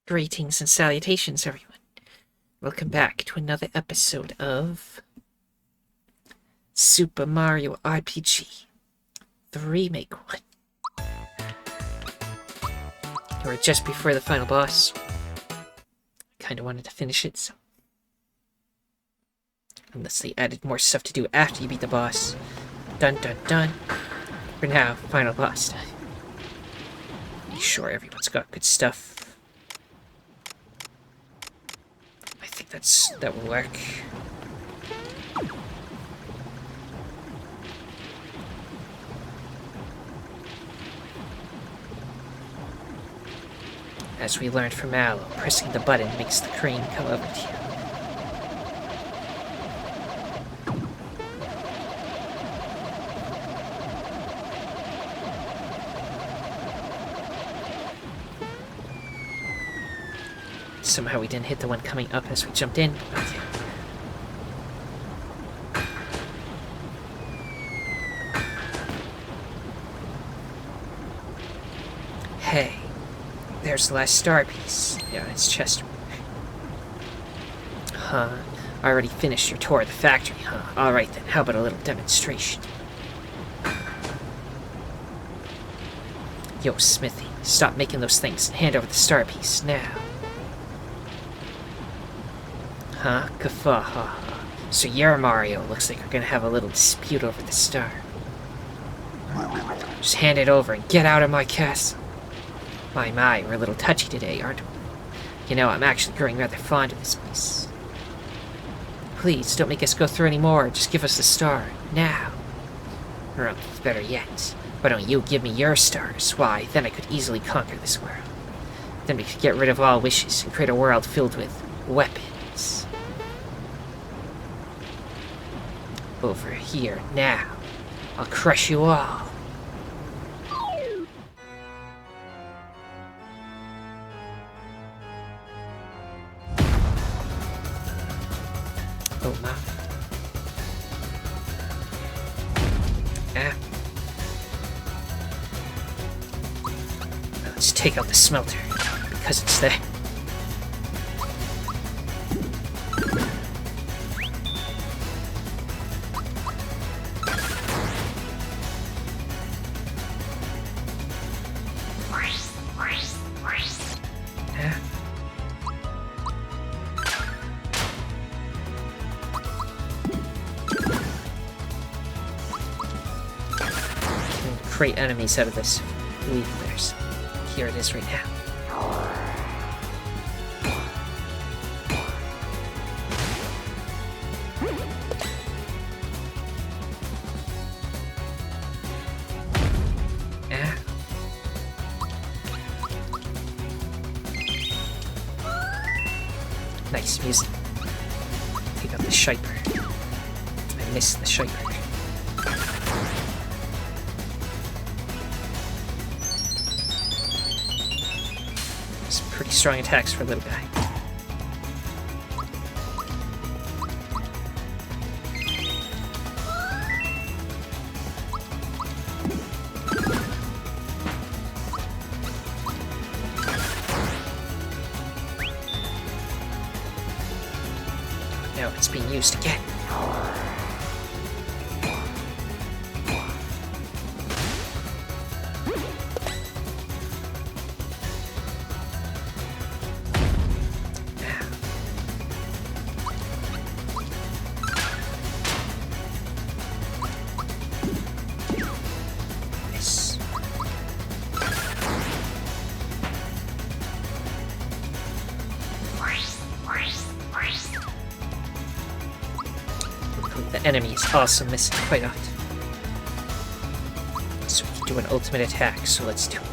Greetings and salutations, everyone. Welcome back to another episode of Super Mario RPG, the remake one. We're just before the final boss. Kinda wanted to finish it, so... Unless they added more stuff to do after you beat the boss. Dun dun dun. For now, final boss time. Be sure everyone's got good stuff. I think that will work. As we learned from Mallow, pressing the button makes the crane come over to you. Somehow we didn't hit the one coming up as we jumped in. Okay. Hey, there's the last star piece. Yeah, it's Chester. Huh. Already finished your tour of the factory, huh? Alright then, how about a little demonstration? Yo, Smithy, stop making those things and hand over the star piece now. Huh? Guffaw, ha ha. So you're Mario. Looks like we're gonna have a little dispute over the star. Just hand it over and get out of my castle. My, we're a little touchy today, aren't we? You know, I'm actually growing rather fond of this place. Please, don't make us go through any more. Just give us the star. Now. Or better yet, why don't you give me your stars? Why, then I could easily conquer this world. Then we could get rid of all wishes and create a world filled with weapons. Over here, now. I'll crush you all. Oh my. Ah. Now let's take out the smelter, because it's there. Create enemies out of this. I believe there's... Here it is right now. Ah. Nice music. Take out the Shiper. I missed the Shiper. Pretty strong attacks for a little guy. Now it's being used again. The enemy is also missing quite often. So we can do an ultimate attack, so let's do it.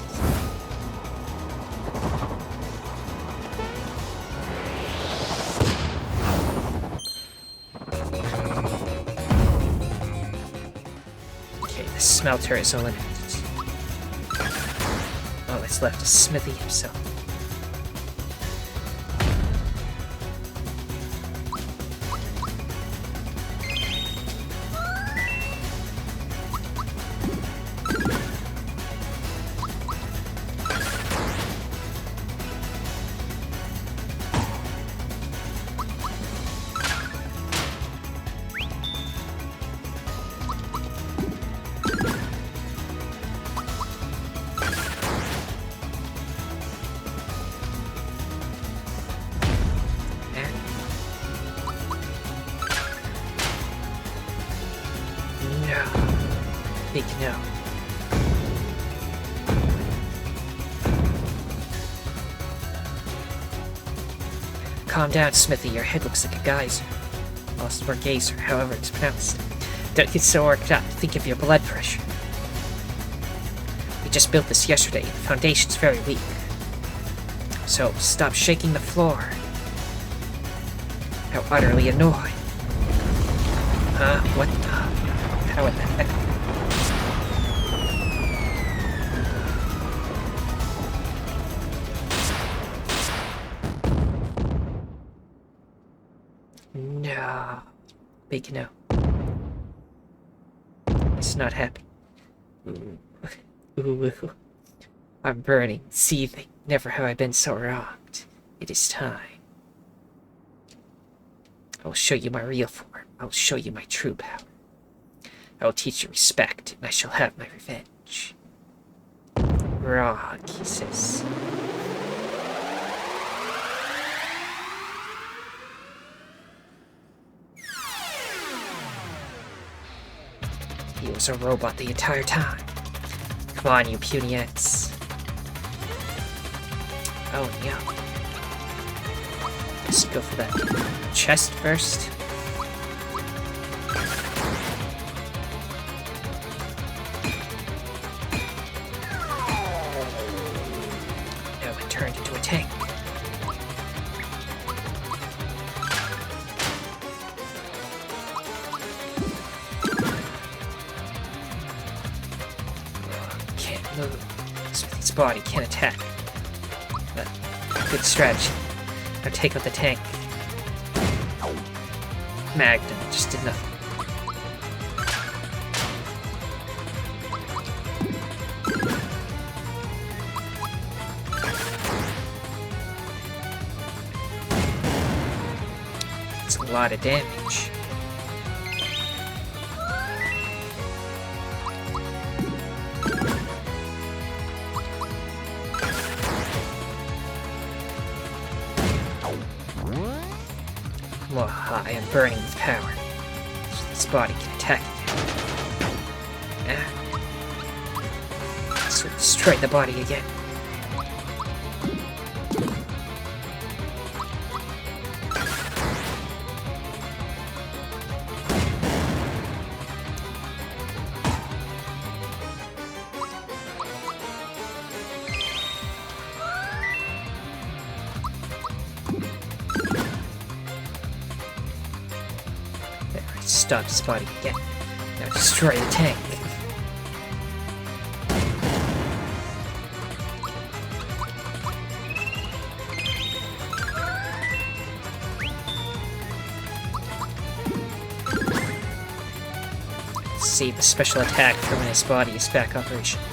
Okay, the smelter is eliminated. All that's left is Smithy himself. know. Calm down, Smithy. Your head looks like a geyser. Or geyser, however it's pronounced. Don't get so worked up. Think of your blood pressure. We just built this yesterday. The foundation's very weak. So, stop shaking the floor. How utterly annoying. Huh? What the? How in the heck? No. Big no. It's not happy. Ooh. I'm burning, seething. Never have I been so wronged. It is time. I will show you my real form. I will show you my true power. I will teach you respect, and I shall have my revenge. Wrong, he says. He was a robot the entire time. Come on, you puny-ettes. Oh, yeah. Let's go for that chest first. Now it turned into a tank. Can't move. Smithy's body can't attack. But good strategy. Now take out the tank. Magnum just did nothing. It's a lot of damage. I am burning with power. So this body can attack again. This will destroy the body again. Stop his body again. Now destroy the tank. Save the special attack for when his body is back operational.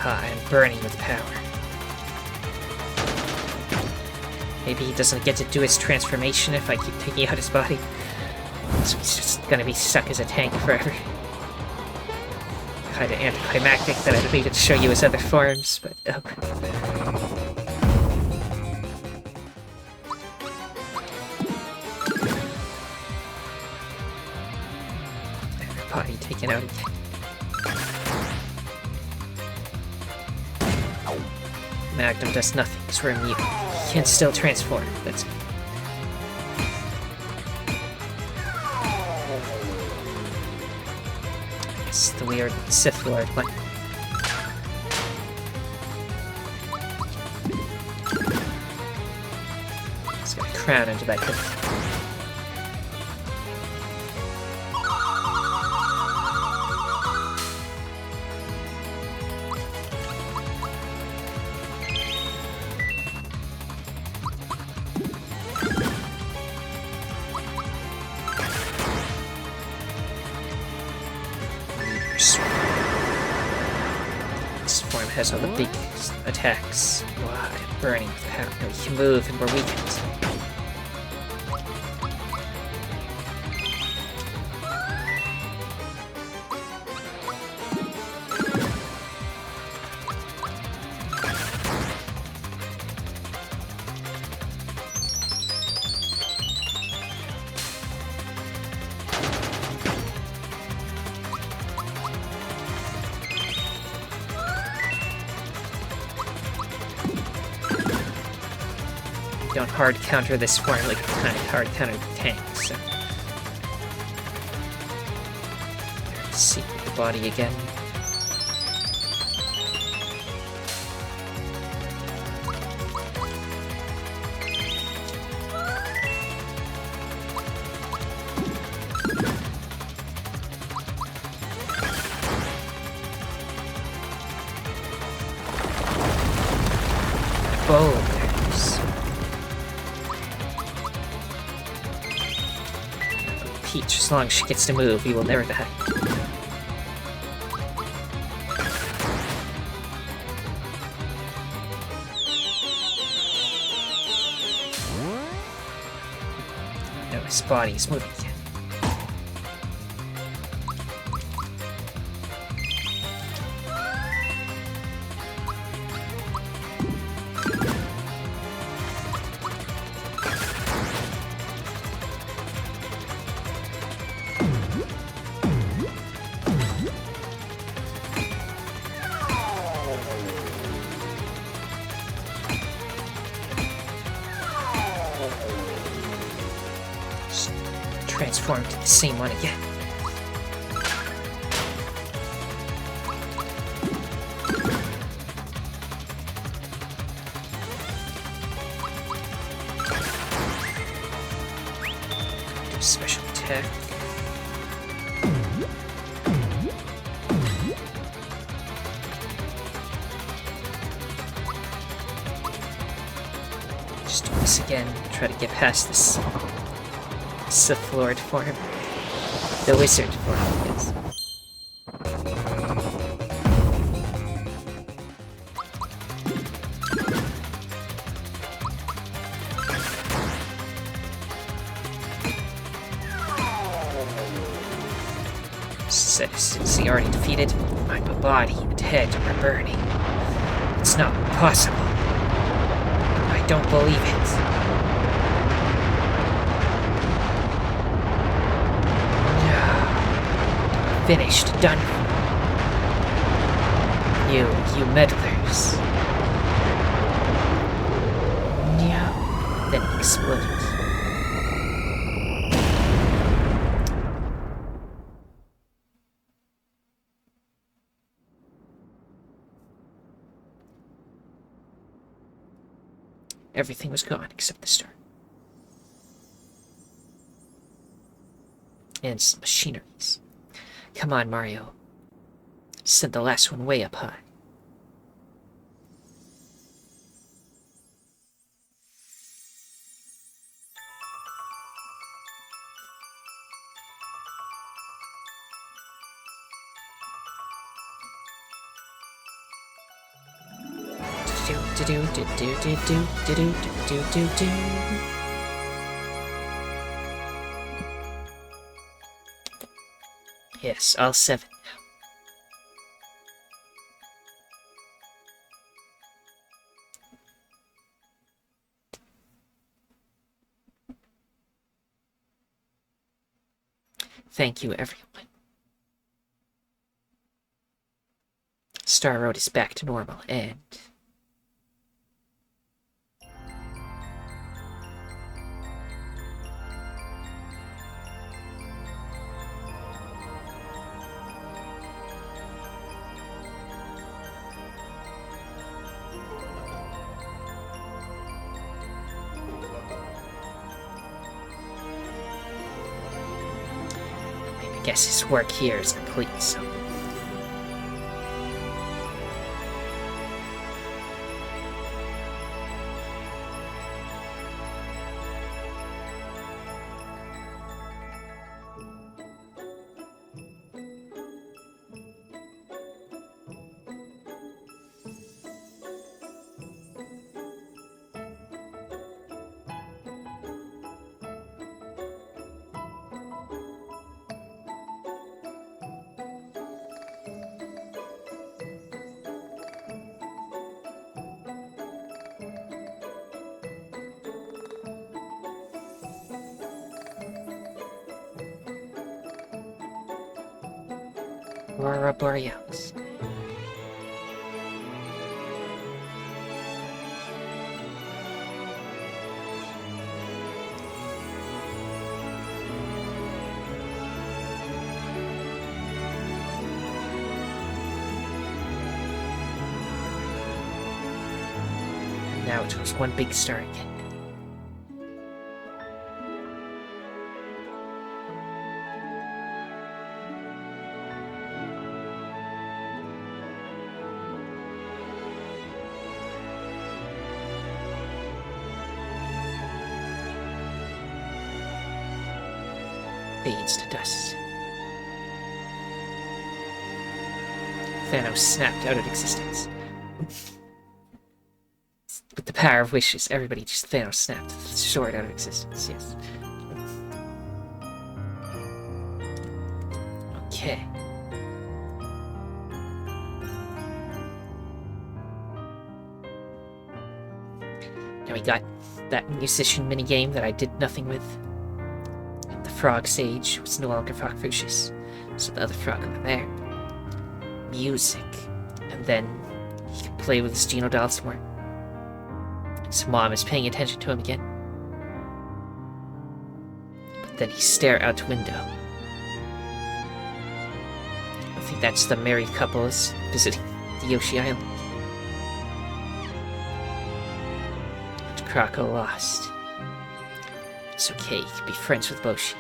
I'm burning with power. Maybe he doesn't get to do his transformation if I keep taking out his body. So he's just gonna be stuck as a tank forever. Kinda anticlimactic that I don't need to show you his other forms, but body taken out again. Magnum does nothing, because we're immune. He can still transform. That's good. It's the weird Sith Lord one. He's got a crown under that hood. Has all the big attacks. Wow, burning with power. Now we can move and we're weakened. you don't hard counter this form like you kind of hard counter the tank, so. See the body again. Boulders. Peach, as long as she gets to move, we will never die. No, his body is moving again. Transform to the same one again. Do a special attack. Just do this again. Try to get past this. Sith Lord form. The wizard form, yes. Since he already defeated, my body and head are burning. It's not possible. I don't believe it. Finished, done. You meddlers. No. Then he exploded. Everything was gone except the star. And some machineries. Come on, Mario. Send the last one way up high. Yes, all 7 now. Thank you, everyone. Star Road is back to normal, and... I guess his work here is complete, so... Aurora Borealis. it was one big star again. Fades to dust. Thanos snapped out of existence. With the power of wishes, everybody just Thanos snapped the sword out of existence, yes. Okay. Now we got that musician minigame that I did nothing with. The frog sage was no longer Frogfucius, so the other frog over there. Music. And then he could play with his Geno doll some more. His mom is paying attention to him again. But then he stared out the window. I think that's the married couple is visiting the Yoshi Island. But Krako lost. It's okay, he can be friends with Boshi.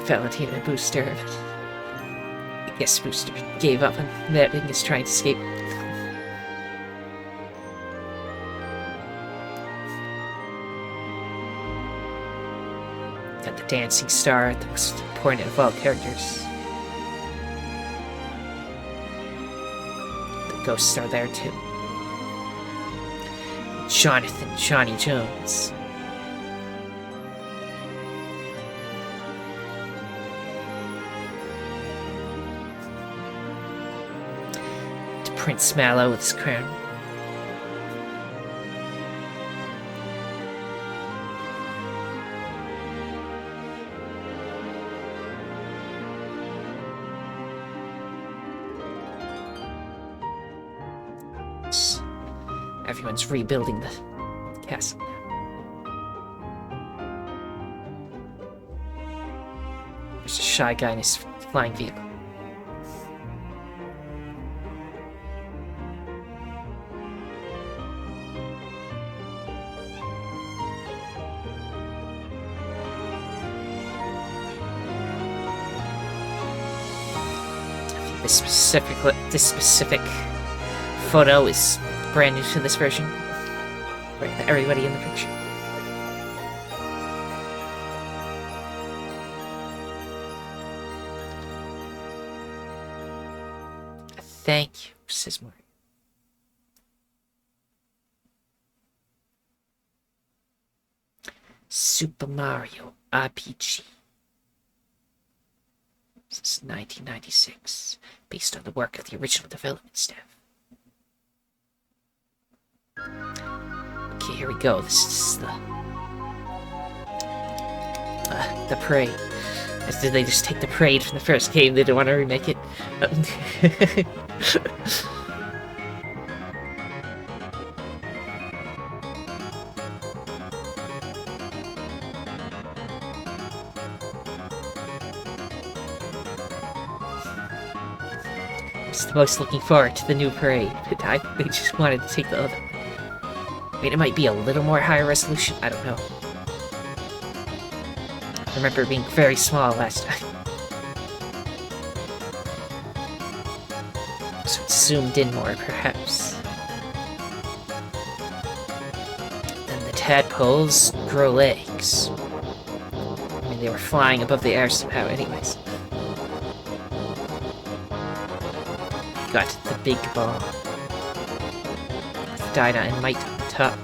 Valentina and Booster. I guess Booster gave up on that and is trying to escape. Got the dancing star, the most important of all characters. The ghosts are there too. Jonathan Johnny Jones. Prince Mallow with his crown. Everyone's rebuilding the castle now. There's a shy guy in his flying vehicle. This specific photo is brand new to this version. Right, everybody in the picture. Thank you, says Mario. Super Mario RPG. Since 1996, based on the work of the original development staff. Okay, here we go. This is the parade. Did they just take the parade from the first game? They didn't want to remake it. The most looking forward to the new parade, but they just wanted to take the other. I mean, it might be a little more high resolution, I don't know. I remember it being very small last time. So it's zoomed in more, perhaps. Then the tadpoles grow legs. I mean, they were flying above the air somehow anyways. Got the big ball. With Dinah and Mite on the top.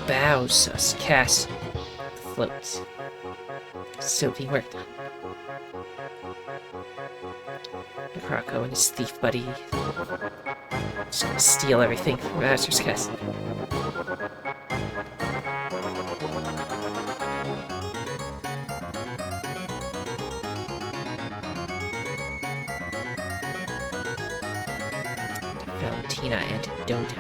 Bowser's castle floats. Still being worked on. Krako and his thief buddy. Just gonna steal everything from Bowser's castle. Valentina and Dota.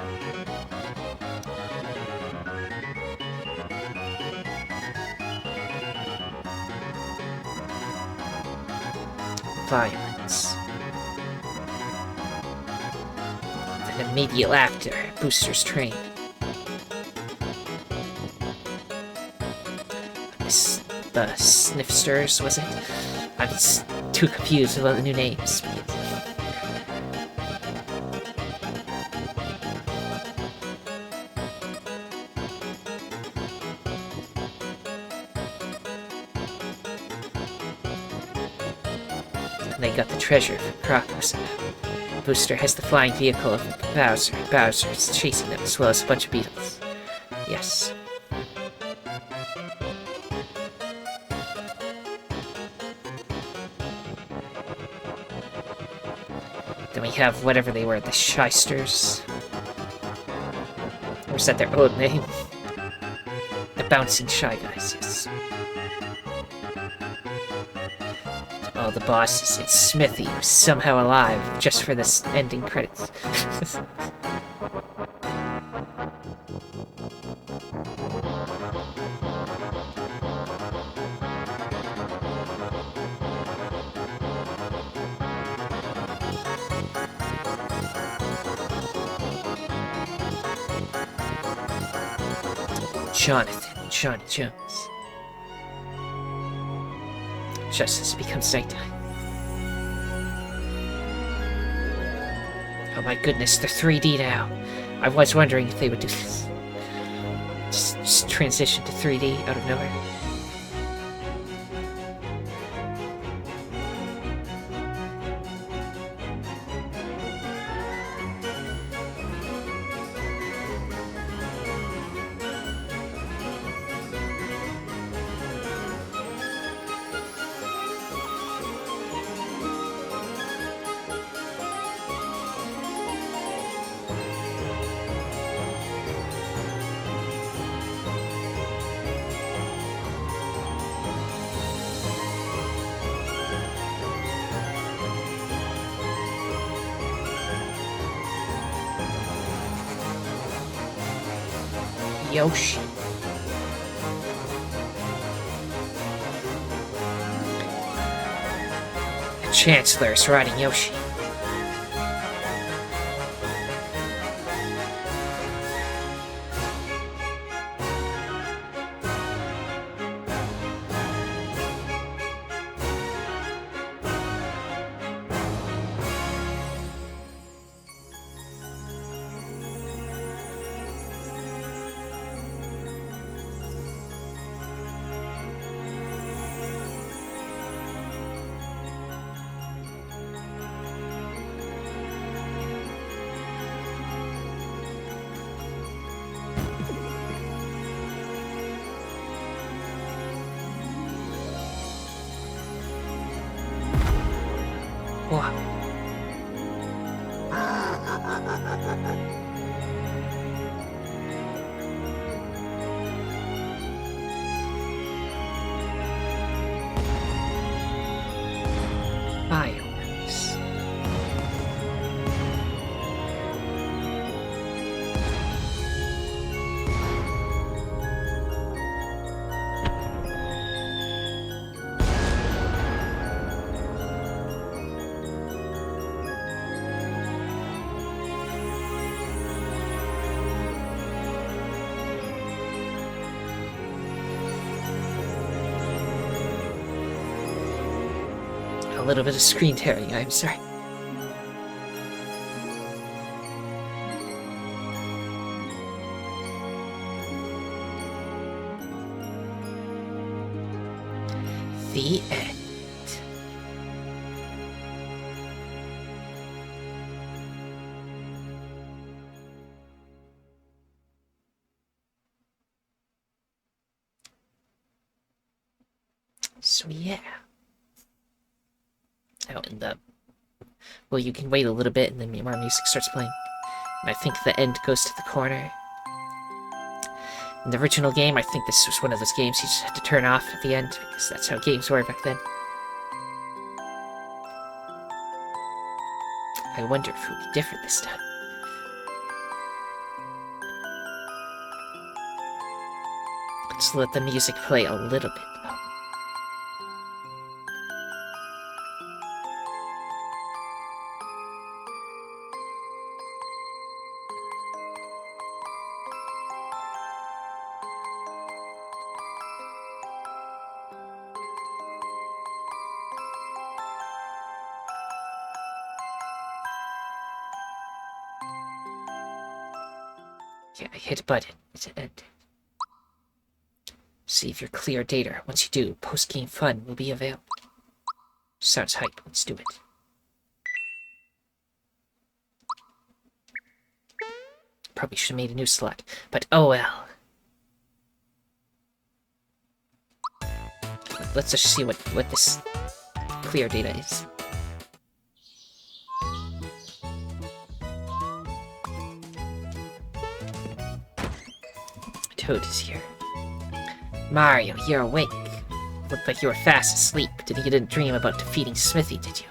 violence. Then immediately after, Booster's train. The Sniffsters, was it? I'm just too confused about the new names. And they got the treasure from Crocus. Booster has the flying vehicle of Bowser. Bowser is chasing them as well as a bunch of beetles. Yes. Then we have whatever they were, the Shysters. Or is that their old name? The Bouncing Shy Guys, yes. Oh, the boss is Smithy, who's somehow alive, just for this ending credits. Jonathan, Johnny Jones. Just as it becomes nighttime. Oh my goodness, they're 3D now. I was wondering if they would do this. Just transition to 3D out of nowhere. Yoshi. The Chancellor is riding Yoshi. Wow. Fireworks. A little bit of screen tearing, I'm sorry. The end. So yeah. Out in the... Well, you can wait a little bit and then more music starts playing. And I think the end goes to the corner. In the original game, I think this was one of those games you just had to turn off at the end, because that's how games were back then. I wonder if it would be different this time. Let's let the music play a little bit. Okay, I hit a button to end. Save your clear data. Once you do, post-game fun will be available. Sounds hype. Let's do it. Probably should have made a new slot, but oh well. Let's just see what this clear data is. Toad is here. Mario, you're awake. Looked like you were fast asleep. You didn't dream about defeating Smithy, did you?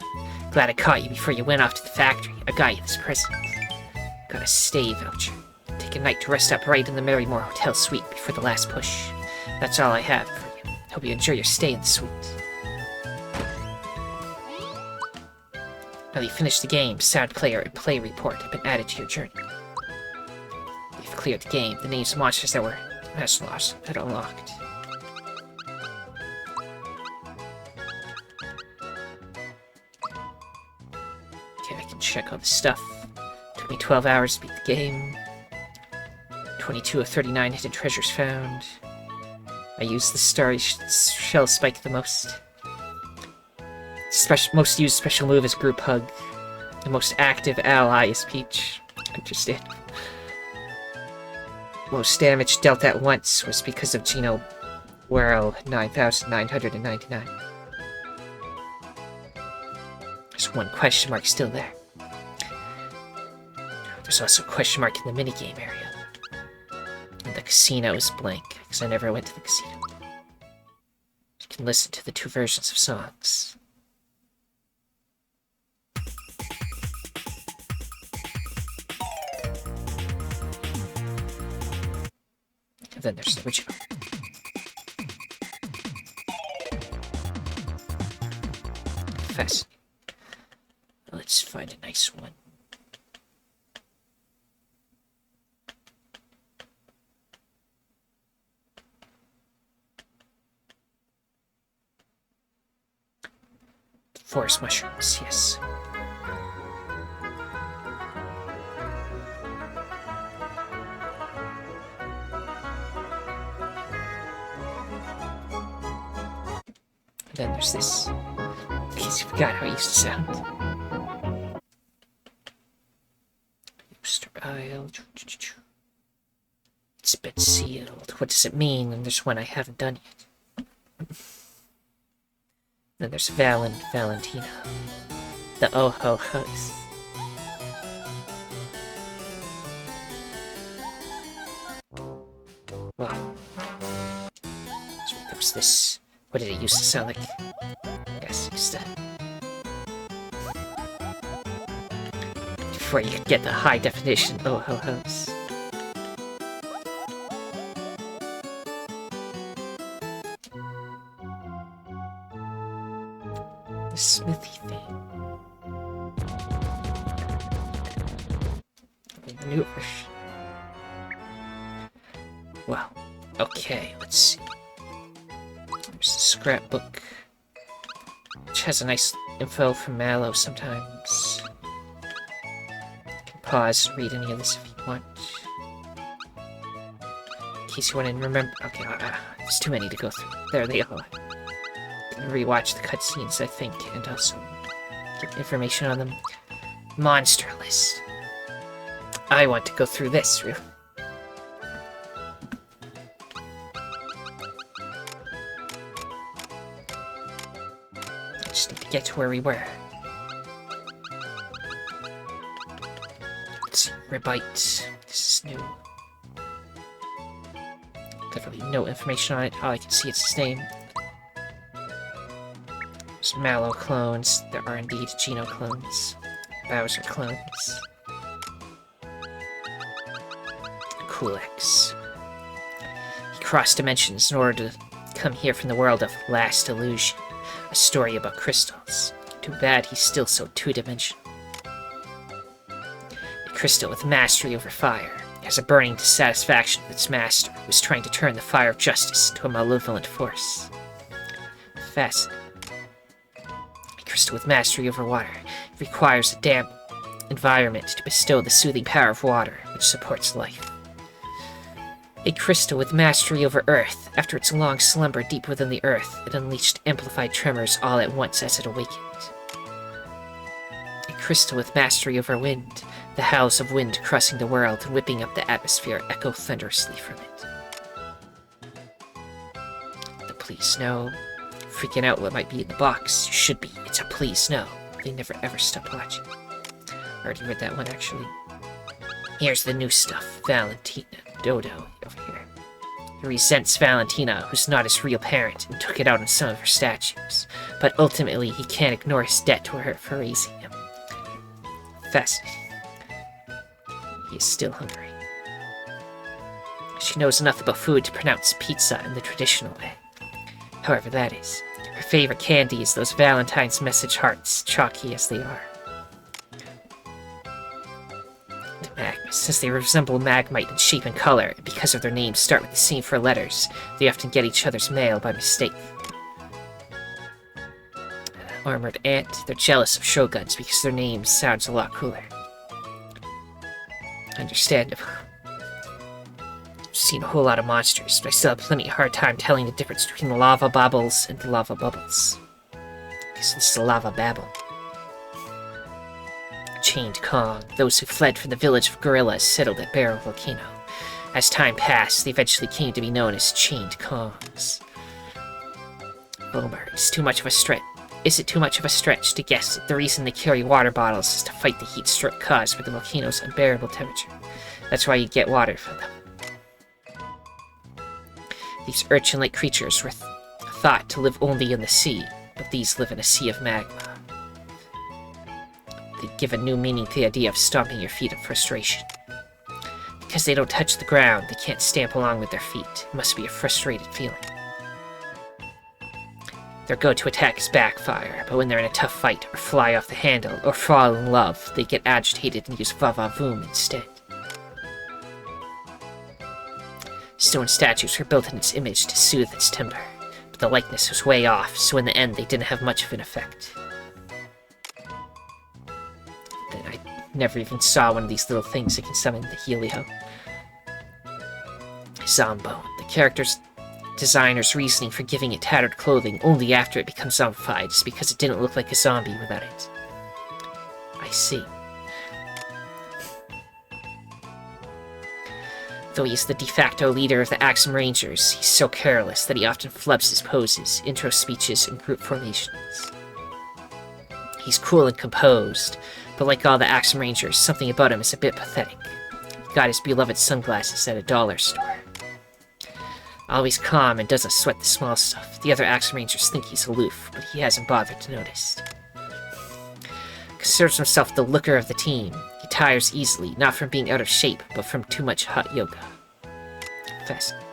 Glad I caught you before you went off to the factory. I got you this present. Got a stay voucher. Take a night to rest up right in the Merrymore Hotel suite before the last push. That's all I have for you. Hope you enjoy your stay in the suite. Now that you finished the game, sound player and play report have been added to your journey. You've cleared the game. The names of monsters that were lost are unlocked. Okay, I can check all the stuff. Took me 12 hours to beat the game. 22 of 39 hidden treasures found. I used the starry shell spike the most. Most used special move is group hug. The most active ally is Peach. Understand. Most damage dealt at once was because of Geno Whirl 9,999. There's one question mark still there. There's also a question mark in the minigame area. And the casino is blank, because I never went to the casino. You can listen to the two versions of songs. And then there's the original. Fascinating. Let's find a nice one. Forest mushrooms, yes. And then there's this. In case you forgot how it used to sound. Booster Isle. It's been sealed. What does it mean? And there's one I haven't done yet. Then there's Valentina. The Oh-Ho-Ho's. Well. So there was this. What did it used to sound like? Yes, it used to. Before you could get the high definition Oh-Ho-Ho's. The Smithy thing. The new version. Well, okay, let's see. There's the scrapbook, which has a nice info from Mallow sometimes. You can pause and read any of this if you want. In case you want to remember. Okay, there's too many to go through. There they are. Rewatch the cutscenes, I think, and also get information on them. Monster list. I want to go through this, really. Just need to get to where we were. Let's see, Ribite. This is new. Definitely no information on it. All I can see is its name. There's Mallow clones. There are indeed Geno clones. Bowser clones. Culex. He crossed dimensions in order to come here from the world of Last Illusion. A story about crystals. Too bad he's still so two-dimensional. A crystal with mastery over fire has a burning dissatisfaction with its master, who is trying to turn the fire of justice into a malevolent force. Fascinating. Crystal with mastery over water. It requires a damp environment to bestow the soothing power of water, which supports life. A crystal with mastery over Earth. After its long slumber deep within the Earth, it unleashed amplified tremors all at once as it awakened. A crystal with mastery over wind. The howls of wind crossing the world and whipping up the atmosphere echo thunderously from it. The police know. Freaking out what might be in the box. You should be. It's a please no. They never ever stop watching. I already read that one, actually. Here's the new stuff. Valentina. Dodo, over here. He resents Valentina, who's not his real parent, and took it out on some of her statues. But ultimately, he can't ignore his debt to her for raising him. Fascinating. He is still hungry. She knows enough about food to pronounce pizza in the traditional way. However that is. Her favorite candy is those Valentine's message hearts, chalky as they are. The magmas, since they resemble magmite in shape and color, and because of their names start with the same 4 letters, they often get each other's mail by mistake. Armored ant, they're jealous of shoguns because their name sounds a lot cooler. Understandable. I've seen a whole lot of monsters, but I still have plenty of hard time telling the difference between the lava bubbles and the lava bubbles. Because this is a lava babble. Chained Kong, those who fled from the village of gorillas settled at Barrow Volcano. As time passed, they eventually came to be known as Chained Kongs. Boomer, is it too much of a stretch to guess that the reason they carry water bottles is to fight the heat stroke caused by the volcano's unbearable temperature? That's why you get water from them. These urchin-like creatures were thought to live only in the sea, but these live in a sea of magma. They give a new meaning to the idea of stomping your feet of frustration. Because they don't touch the ground, they can't stamp along with their feet. It must be a frustrated feeling. Their go-to attack is backfire, but when they're in a tough fight, or fly off the handle, or fall in love, they get agitated and use va-va-voom instead. Stone statues were built in its image to soothe its temper, but the likeness was way off, so in the end they didn't have much of an effect. Then I never even saw one of these little things that can summon the Helio. Zombone, the character's designer's reasoning for giving it tattered clothing only after it becomes zombified is because it didn't look like a zombie without it. I see. Though he is the de facto leader of the Axum Rangers, he's so careless that he often flubs his poses, intro speeches, and group formations. He's cool and composed, but like all the Axum Rangers, something about him is a bit pathetic. He got his beloved sunglasses at a dollar store. Always calm and doesn't sweat the small stuff. The other Axum Rangers think he's aloof, but he hasn't bothered to notice. Considers himself the looker of the team. He tires easily, not from being out of shape, but from too much hot yoga. Fascinating.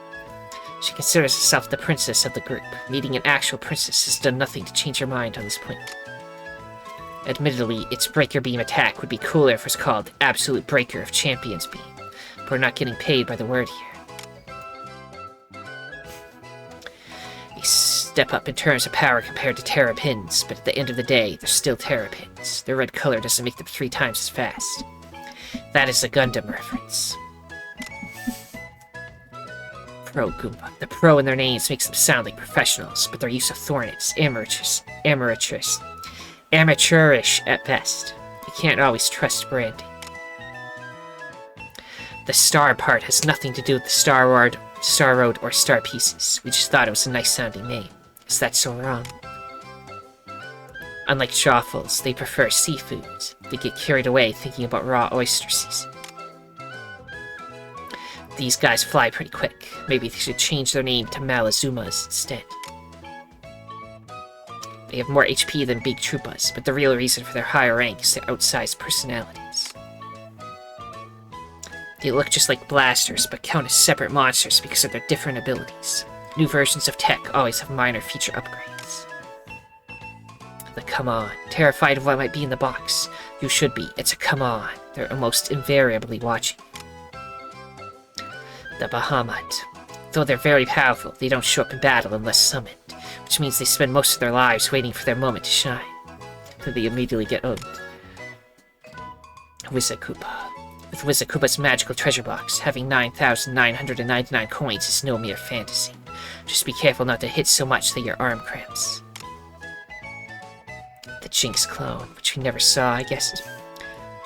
She considers herself the princess of the group. Meeting an actual princess has done nothing to change her mind on this point. Admittedly, its Breaker Beam attack would be cooler if it was called Absolute Breaker of Champions Beam, but we're not getting paid by the word here. They step up in terms of power compared to Terrapins, but at the end of the day, they're still Terrapins. Their red color doesn't make them 3 times as fast. That is a Gundam reference. Pro Goomba. The pro in their names makes them sound like professionals, but their use of Thornets, amateurish at best. You can't always trust branding. The star part has nothing to do with the Star Road or Star Pieces. We just thought it was a nice sounding name. Is that so wrong? Unlike Joffles, they prefer seafoods. They get carried away thinking about raw oyster season. These guys fly pretty quick. Maybe they should change their name to Malazumas instead. They have more HP than Big Troopas, but the real reason for their higher rank is their outsized personalities. They look just like blasters, but count as separate monsters because of their different abilities. New versions of tech always have minor feature upgrades. The come on. Terrified of what might be in the box. You should be. It's a come on. They're almost invariably watching. The Bahamut. Though they're very powerful, they don't show up in battle unless summoned, which means they spend most of their lives waiting for their moment to shine. Then they immediately get owned. Wizakoopa. The With Wizakuba's magical treasure box, having 9,999 coins is no mere fantasy. Just be careful not to hit so much that your arm cramps. The Jinx clone, which we never saw, I guess.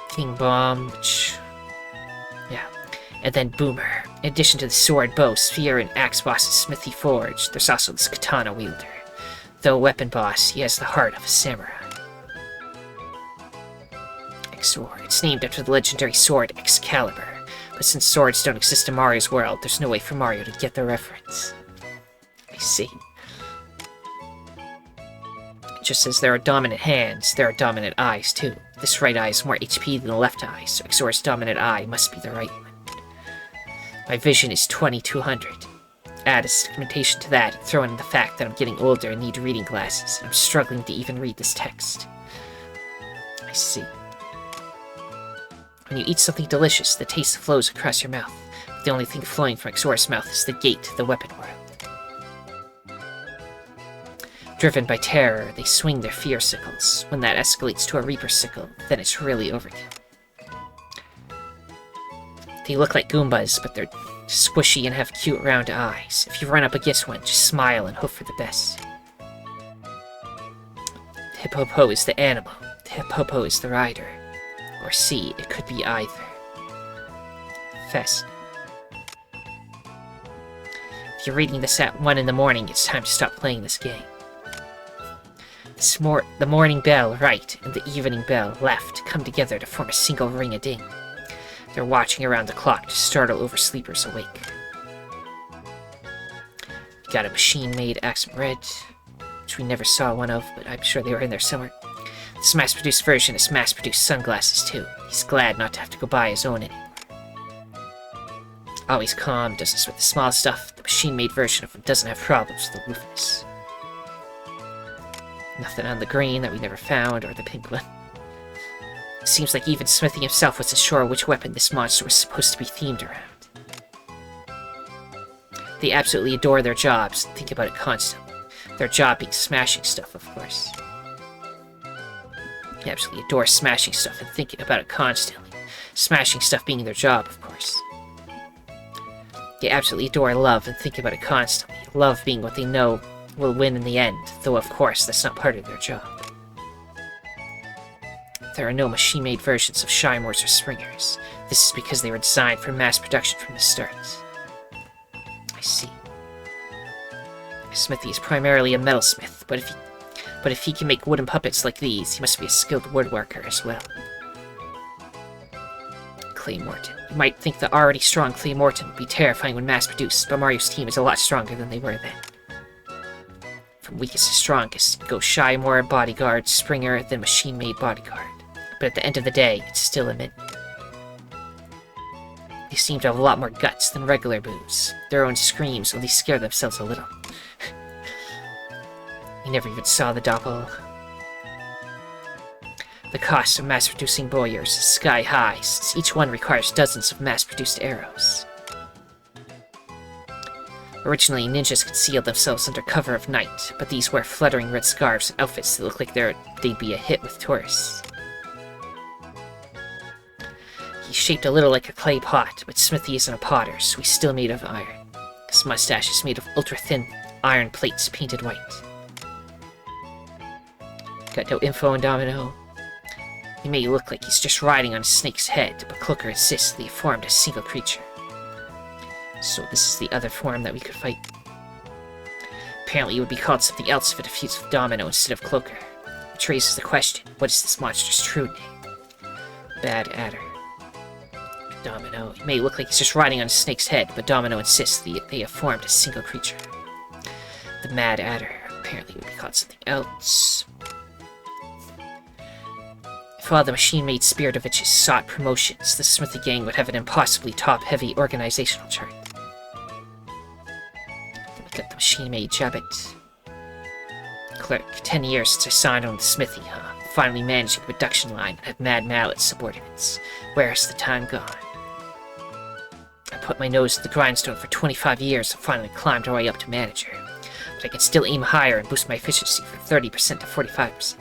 King Bomb, which... yeah. And then Boomer. In addition to the sword, bow, sphere, and axe boss at Smithy Forge, there's also this katana wielder. Though a weapon boss, he has the heart of a samurai. Sword. It's named after the legendary sword Excalibur, but since swords don't exist in Mario's world, there's no way for Mario to get the reference. I see. Just as there are dominant hands, there are dominant eyes too. This right eye has more HP than the left eye, so Exor's dominant eye must be the right one. My vision is 2200. Add a segmentation to that, and throw in the fact that I'm getting older and need reading glasses, and I'm struggling to even read this text. I see. When you eat something delicious, the taste flows across your mouth. But the only thing flowing from Exor's mouth is the gate to the weapon world. Driven by terror, they swing their fear sickles. When that escalates to a Reaper sickle, then it's really overkill. They look like Goombas, but they're squishy and have cute round eyes. If you run up against one, just smile and hope for the best. The Hippopo is the animal. The Hippopo is the rider. Or C, it could be either. Fess. If you're reading this at 1 in the morning, it's time to stop playing this game. The morning bell, right, and the evening bell, left, come together to form a single ring-a-ding. They're watching around the clock to startle oversleepers awake. We got a machine-made accent red, which we never saw one of, but I'm sure they were in there somewhere. This mass-produced version has mass-produced sunglasses, too. He's glad not to have to go buy his own anymore. Always calm, does this with the small stuff. The machine-made version of him doesn't have problems with the aloofness. Nothing on the green that we never found, or the pink one. It seems like even Smithy himself wasn't sure which weapon this monster was supposed to be themed around. They absolutely adore their jobs and think about it constantly. Their job being smashing stuff, of course. They absolutely adore smashing stuff and thinking about it constantly. Smashing stuff being their job, of course. They absolutely adore love and think about it constantly. Love being what they know will win in the end, though of course that's not part of their job. There are no machine-made versions of Shymores or Springers. This is because they were designed for mass production from the start. I see. Smithy is primarily a metalsmith, but if he can make wooden puppets like these, he must be a skilled woodworker as well. Clay Morton. You might think the already strong Clay Morton would be terrifying when mass-produced, but Mario's team is a lot stronger than they were then. From weakest to strongest, go Shymore, Bodyguard, Springer, then machine-made Bodyguard. But at the end of the day, it's still a minion. They seem to have a lot more guts than regular boos. Their own screams only scare themselves a little. You never even saw the doppel. The cost of mass-producing boyers is sky high, since each one requires dozens of mass-produced arrows. Originally, ninjas concealed themselves under cover of night, but these wear fluttering red scarves and outfits that look like they'd be a hit with tourists. He's shaped a little like a clay pot, but Smithy isn't a potter, so he's still made of iron. His mustache is made of ultra-thin iron plates painted white. Got no info on Domino. He may look like he's just riding on a snake's head, but Cloaker insists they formed a single creature. So this is the other form that we could fight. Apparently it would be called something else if it fused with Domino instead of Cloaker. Which raises the question, what is this monster's true name? Bad Adder. Domino. It may look like he's just riding on a snake's head, but Domino insists they have formed a single creature. The Mad Adder. Apparently it would be called something else. If all the machine-made Spiritovitches sought promotions, the Smithy gang would have an impossibly top-heavy organizational chart. Then we got the machine-made Jabbit. Clerk, 10 years since I signed on with Smithy, huh? Finally managing the production line and have Mad Mallet subordinates. Where has the time gone? I put my nose to the grindstone for 25 years and finally climbed our way up to manager. But I can still aim higher and boost my efficiency from 30% to 45%.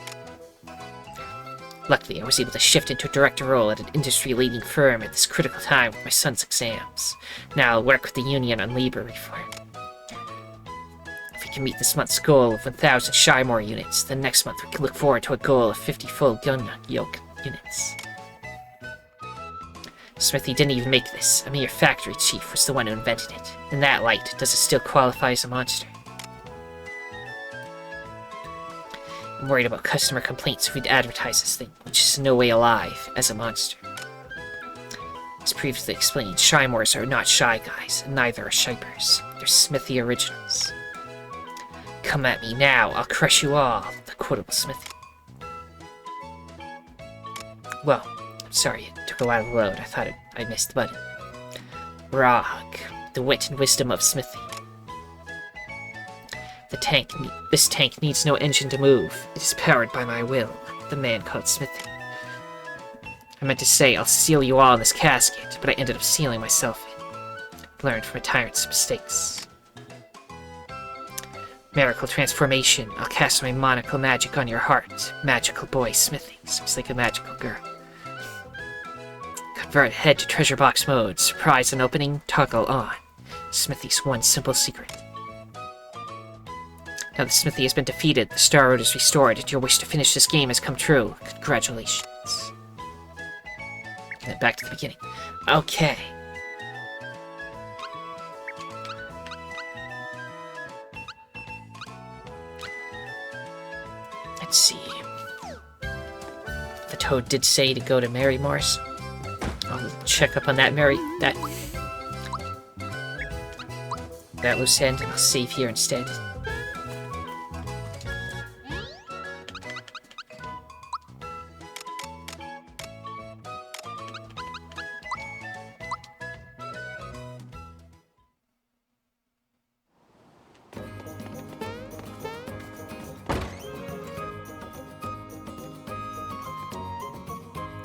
Luckily, I was able to shift into a director role at an industry-leading firm at this critical time with my son's exams. Now I'll work with the union on labor reform. If we can meet this month's goal of 1,000 Shymore units, then next month we can look forward to a goal of 50 full gun yoke units. Smithy didn't even make this. A mere factory chief was the one who invented it. In that light, does it still qualify as a monster? I'm worried about customer complaints if we'd advertise this thing, which is in no way alive, as a monster. As previously explained, Shymores are not shy guys, and neither are Shipers. They're Smithy originals. Come at me now, I'll crush you all, the quotable Smithy. Well, sorry, it took a while to load. I thought I missed the button. Rog, the wit and wisdom of Smithy. This tank needs no engine to move. It is powered by my will, the man called Smithy. I meant to say I'll seal you all in this casket, but I ended up sealing myself in. Learned from a tyrant's mistakes. Miracle transformation. I'll cast my monocle magic on your heart. Magical boy Smithy. Sounds like a magical girl. Convert head to treasure box mode. Surprise and opening. Toggle on. Smithy's one simple secret. Now that Smithy has been defeated, the Star Road is restored, and your wish to finish this game has come true. Congratulations. And then back to the beginning. Okay. Let's see. The Toad did say to go to Mary Morse. I'll check up on that that loose end, and I'll save here instead.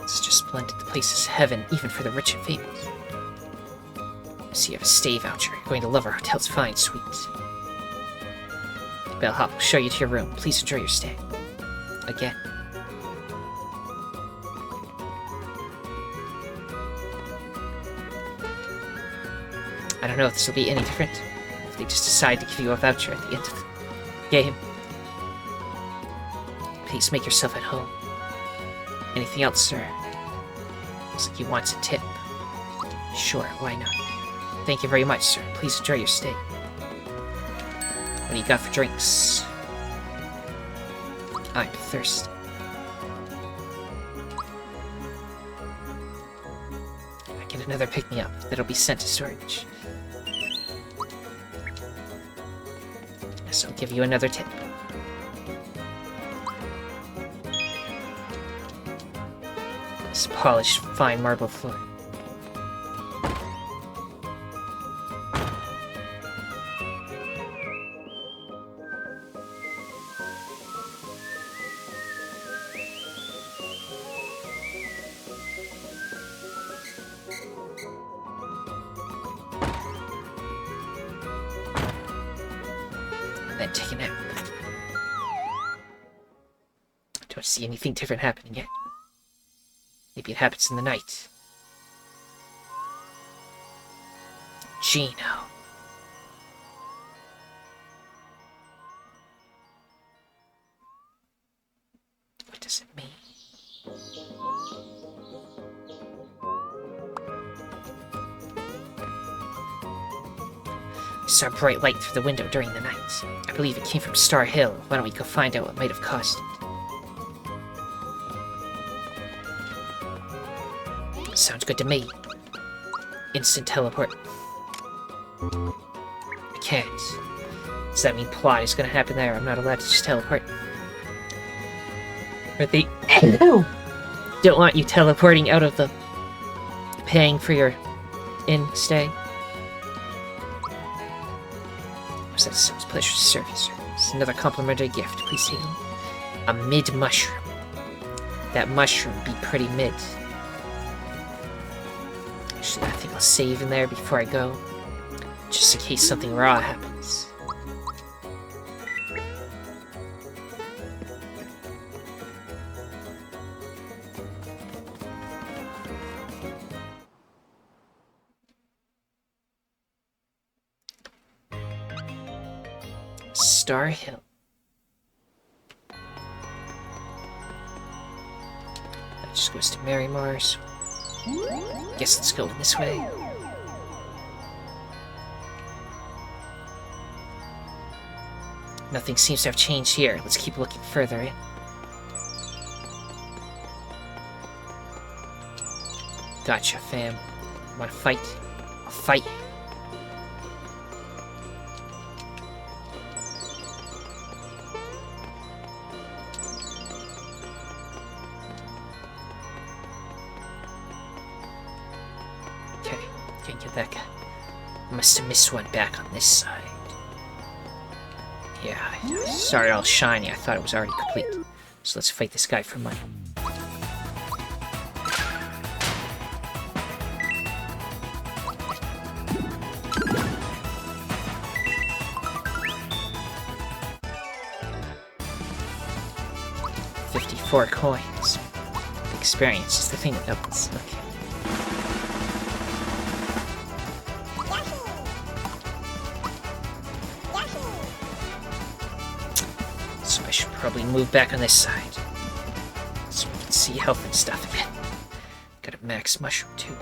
It's just splendid. The place is heaven, even for the rich and famous. So you have a stay voucher. You're going to love our hotel's fine suites. Bellhop will show you to your room. Please enjoy your stay. Again. I don't know if this will be any different. If they just decide to give you a voucher at the end of the game. Please make yourself at home. Anything else, sir? Looks like he wants a tip. Sure, why not? Thank you very much, sir. Please enjoy your stay. What do you got for drinks? I'm thirsty. I get another pick-me-up that'll be sent to storage. So I'll give you another tip. This polished, fine marble floor. Then take a nap. Don't see anything different happening yet. Maybe it happens in the night. Gino. What does it mean? I saw a bright light through the window during the night. I believe it came from Star Hill. Why don't we go find out what might have caused it? Sounds good to me. Instant teleport. I can't. Does that mean plot is gonna happen there? I'm not allowed to just teleport. Or they don't want you teleporting out of the paying for your inn stay. Was that someone's pleasure to serve you, sir? It's another complimentary gift. Please take it. A mid mushroom. That mushroom be pretty mid. Actually, I think I'll save in there before I go. Just in case something raw happens. Star Hill. That just goes to Marymore. Guess let's go this way. Nothing seems to have changed here. Let's keep looking further in. Gotcha, fam. Wanna fight? I'll fight you. Okay, can't get that guy. Must have missed one back on this side. Yeah, I started all shiny. I thought it was already complete. So let's fight this guy for money. $54 coins. Experience is the thing that doubles. Okay. So I should probably move back on this side. So we can see health and stuff again. Got a max mushroom too.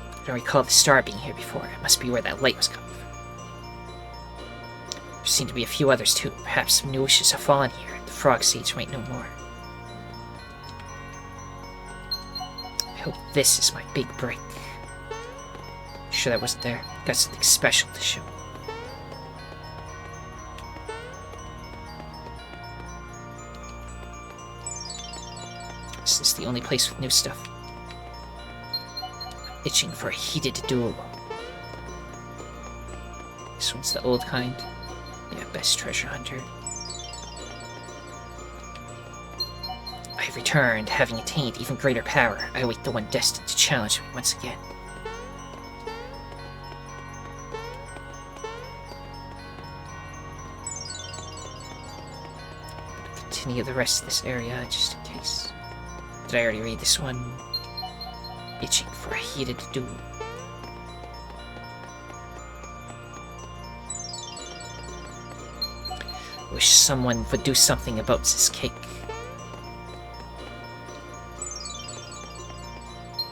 I don't recall the star being here before. It must be where that light was coming from. There seem to be a few others too. Perhaps some new wishes have fallen here. The frog seeds might know more. I hope this is my big break. Sure that wasn't there? Got something special to show. This is the only place with new stuff. Itching for a heated duel. This one's the old kind. Yeah, best treasure hunter. I have returned, having attained even greater power. I await the one destined to challenge me once again. Continue the rest of this area, just in case. Did I already read this one? Itching for a heated duel. Wish someone would do something about this cake.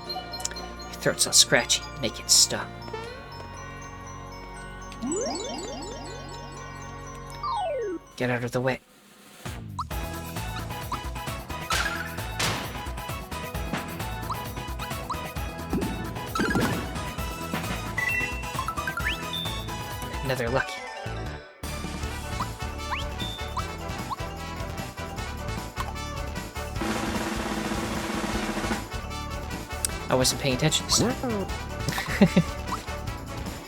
Your throat's all scratchy. Make it stop. Get out of the way. Another lucky. I wasn't paying attention this time.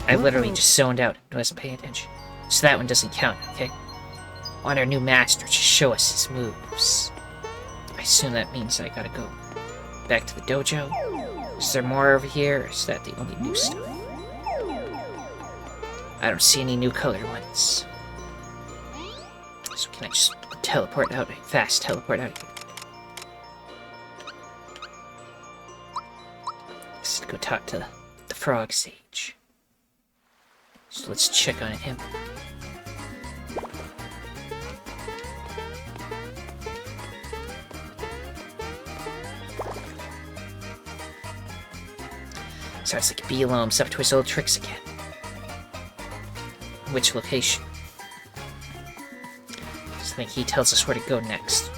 I literally just zoned out and wasn't paying attention. So that one doesn't count, okay? Want our new master to show us his moves. I assume that means I gotta go back to the dojo. Is there more over here, or is that the only new stuff? I don't see any new colored ones. So can I just teleport out? Fast teleport out of here. Let's go talk to the frog sage. So let's check on him. Sounds like Beelom's up to his old tricks again. Which location? I think he tells us where to go next.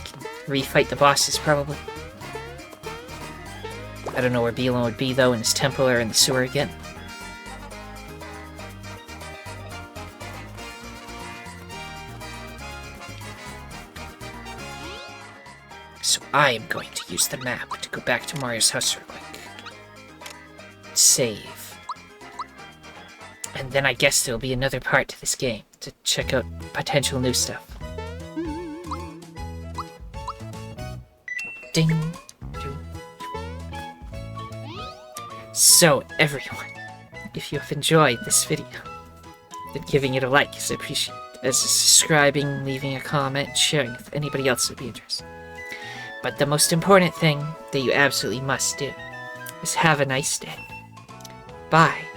We can refight the bosses, probably. I don't know where Beelom would be, though, in his temple or in the sewer again. So I am going to use the map to go back to Mario's house real quick. Save. And then I guess there'll be another part to this game, to check out potential new stuff. Ding! So, everyone, if you have enjoyed this video, then giving it a like is appreciated, as is subscribing, leaving a comment, sharing with anybody else who would be interested. But the most important thing that you absolutely must do is have a nice day. Bye.